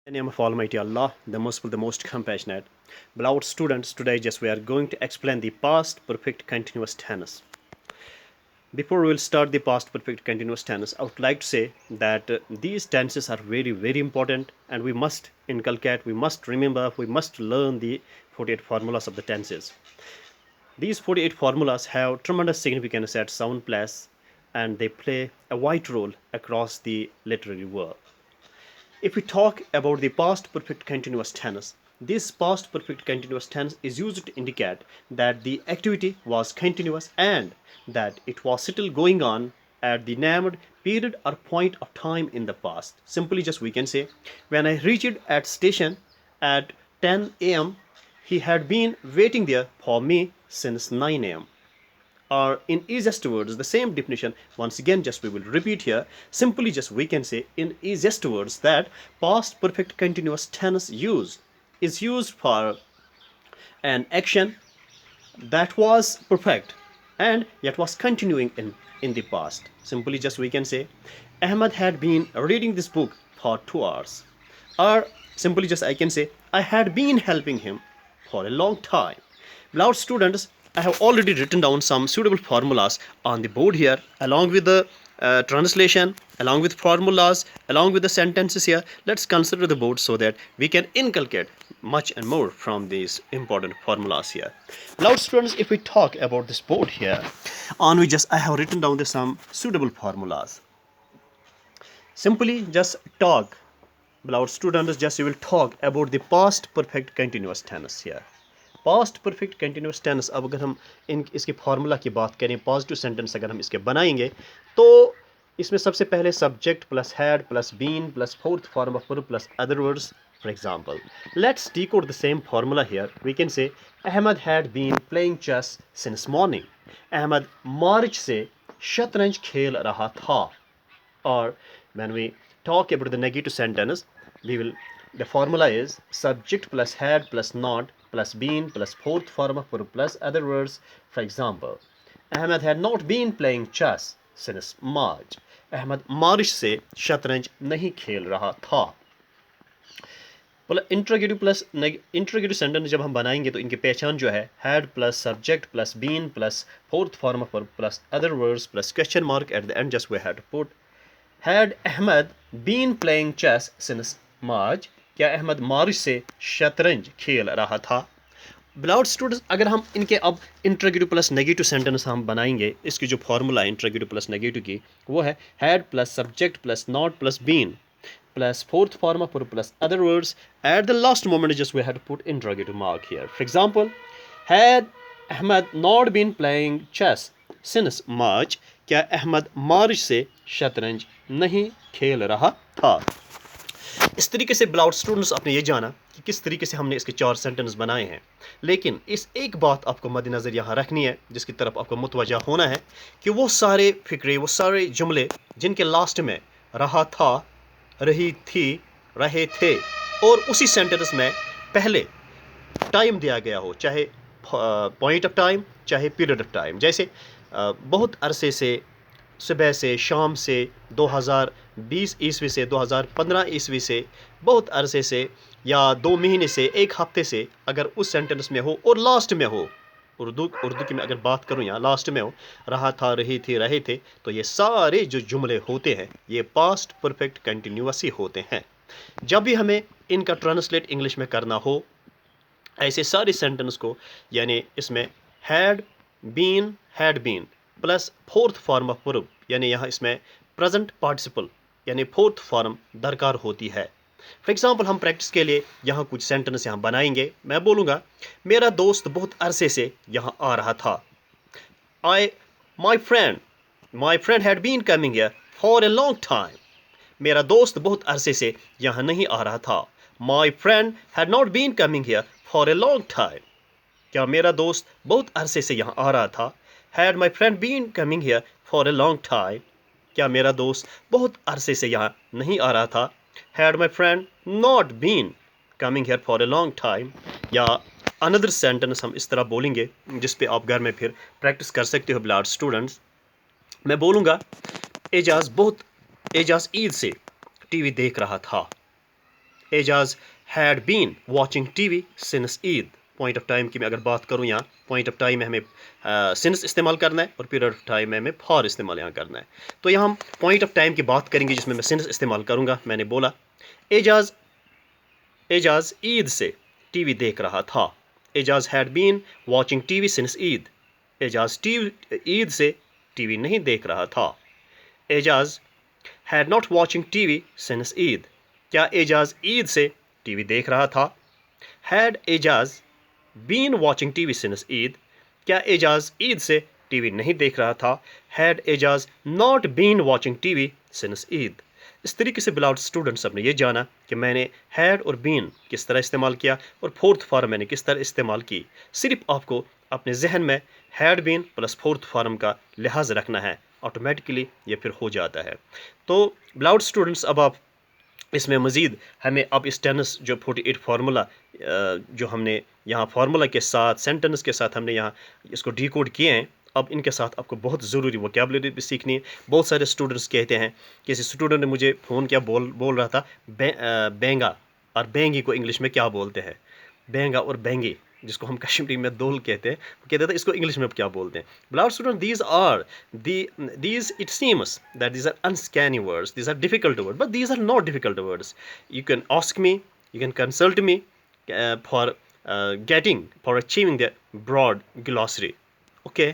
In the name of Almighty Allah, the Merciful, the Most Compassionate. Beloved students, today just we are going to explain the past perfect continuous tense. Before we will start the past perfect continuous tense, I would like to say that these tenses are very, very important and we must inculcate, we must remember, we must learn the 48 formulas of the tenses. These 48 formulas have tremendous significance at sound place and they play a vital role across the literary world. If we talk about the past perfect continuous tense, this past perfect continuous tense is used to indicate that the activity was continuous and that it was still going on at the named period or point of time in the past. Simply just we can say, when I reached at station at 10 a.m., he had been waiting there for me since 9 a.m. Or in easiest words, the same definition once again just we will repeat here. Simply just we can say in easiest words that past perfect continuous tense is used for an action that was perfect and yet was continuing in the past. Simply just we can say Ahmad had been reading this book for 2 hours. Or simply just I can say I had been helping him for a long time. Beloved students, I have already written down some suitable formulas on the board here along with the translation, along with formulas, along with the sentences here. Let's consider the board so that we can inculcate much and more from these important formulas here. Beloved students, if we talk about this board here, on which just I have written down some suitable formulas. Simply just talk, beloved students, just you will talk about the past perfect continuous tense here. Past perfect continuous tense, अब अगर हम इसके formula की बात करें, positive sentence अगर हम इसके बनाएंगे तो इसमें सबसे पहले subject plus had plus been plus fourth form of verb plus other words. For example, let's decode the same formula here. We can say Ahmad had been playing chess since morning. Ahmad मार्च से शतरंज खेल रहा था. Or when we talk about the negative sentence, the formula is subject plus had plus not plus been plus fourth form of verb plus other words. For example, Ahmed had not been playing chess since March. Ahmed मार्च से शतरंज नहीं खेल रहा था. Interrogative sentence जब हम बनाएंगे तो इनकी पहचान जो है had plus subject plus been plus fourth form of verb plus other words plus question mark at the end. Just we had to put had Ahmad been playing chess since March. क्या अहमद मार्च से शतरंज खेल रहा था. बिलाउड स्टूडेंट्स, अगर हम इनके अब इंट्रोगेटिव प्लस नेगेटिव सेंटेंस हम बनाएंगे, इसकी जो फार्मूला है इंट्रोगेटिव प्लस नेगेटिव की वो है had plus subject plus not plus been plus fourth form of verb plus other words. At the last moment just we had to put interrogative mark here. For example, had Ahmad not been playing chess since March, क्या अहमद मार्च से शतरंज नहीं खेल रहा था. इस तरीके से बिलाउड स्टूडेंट्स आपने ये जाना कि किस तरीके से हमने इसके 4 सेंटेंस बनाए हैं. लेकिन इस एक बात आपको मद्देनज़र यहाँ रखनी है, जिसकी तरफ आपको मुतवज्जा होना है कि वो सारे फिक्रे, वो सारे जुमले जिनके लास्ट में रहा था, रही थी, रहे थे और उसी सेंटेंस में पहले टाइम दिया गया हो, चाहे पॉइंट ऑफ टाइम चाहे पीरियड ऑफ टाइम. जैसे बहुत अरसे से, सुबह से, शाम से, 2020 ईस्वी से, 2015 ईस्वी से, बहुत अरसे से या 2 महीने से, 1 हफ्ते से अगर उस सेंटेंस में हो और लास्ट में हो, उर्दू की मैं अगर बात करूं यहाँ लास्ट में हो, रहा था, रही थी, रहे थे, तो ये सारे जो जुमले होते हैं ये पास्ट परफेक्ट कंटिन्यूअस ही होते हैं. जब भी हमें इनका ट्रांसलेट इंग्लिश में करना हो ऐसे सारे सेंटेंस को, यानी इसमें had been plus fourth form of verb, यानी यहाँ इसमें प्रेजेंट पार्टिसिपल यानी फोर्थ फॉर्म दरकार होती है. फॉर एग्जाम्पल हम प्रैक्टिस के लिए यहाँ कुछ सेंटेंस यहाँ बनाएंगे. मैं बोलूँगा मेरा दोस्त बहुत अरसे से यहाँ आ रहा था. My friend had been coming here for a long time. मेरा दोस्त बहुत अरसे से यहाँ नहीं आ रहा था. My friend had not been coming here for a long time. क्या मेरा दोस्त बहुत अरसे से यहाँ आ रहा था. Had my friend been coming here for a long time. क्या मेरा दोस्त बहुत अरसे से यहाँ नहीं आ रहा था. Had my friend not been coming here for a long time. या अनदर सेंटेंस हम इस तरह बोलेंगे जिस पे आप घर में फिर प्रैक्टिस कर सकते हो बिलाड स्टूडेंट्स. मैं बोलूँगा एजाज ईद से टीवी देख रहा था. Ejaz had been watching TV since Eid. Point of time की मैं अगर बात करूँ यहाँ, पॉइंट ऑफ टाइम में हमें सिंस इस्तेमाल करना है और पीरियड ऑफ टाइम में हमें फॉर इस्तेमाल यहाँ करना है। तो यहाँ हम पॉइंट ऑफ टाइम की बात करेंगे जिसमें मैं सिंस इस्तेमाल करूँगा। मैंने बोला एजाज एजाज ईद से टीवी देख रहा था। Ejaz had been watching TV since Eid. Ejaz Eid से टीवी नहीं देख रहा था। Ejaz had not watching TV since Eid. क्या एजाज ईद से टीवी देख रहा था? Had Ejaz been watching TV since Eid. क्या एजाज ईद से टीवी नहीं देख रहा था? Had Ejaz not been watching TV since Eid. इस तरीके से बिलाउड स्टूडेंट्स अपने ये जाना कि मैंने हैड और बीन किस तरह इस्तेमाल किया और फोर्थ फॉर्म मैंने किस तरह इस्तेमाल की। सिर्फ आपको अपने जहन में had been plus fourth form का लिहाज रखना है, ऑटोमेटिकली ये फिर हो जाता है। तो बिलाउड स्टूडेंट्स, अब आप इसमें मज़ीद हमें अब इस टेंस जो 48 फार्मूला जो हमने यहाँ फार्मूला के साथ सेंटेंस के साथ हमने यहाँ इसको डिकोड किए हैं, अब इनके साथ आपको बहुत ज़रूरी वोकैबुलरी भी सीखनी है। बहुत सारे स्टूडेंट्स कहते हैं, किसी स्टूडेंट ने मुझे फ़ोन किया, बोल रहा था बेंगा और बेंगी को इंग्लिश में क्या बोलते हैं। बेंगा और बेंगी, जिसको हम कश्मीरी में दोल कहते हैं, वो कहते थे इसको इंग्लिश में क्या बोलते हैं। Beloved student, these it seems that these are uncanny words, these are difficult words, but these are not difficult words. You can ask me, you can consult me for achieving the broad glossary. Okay.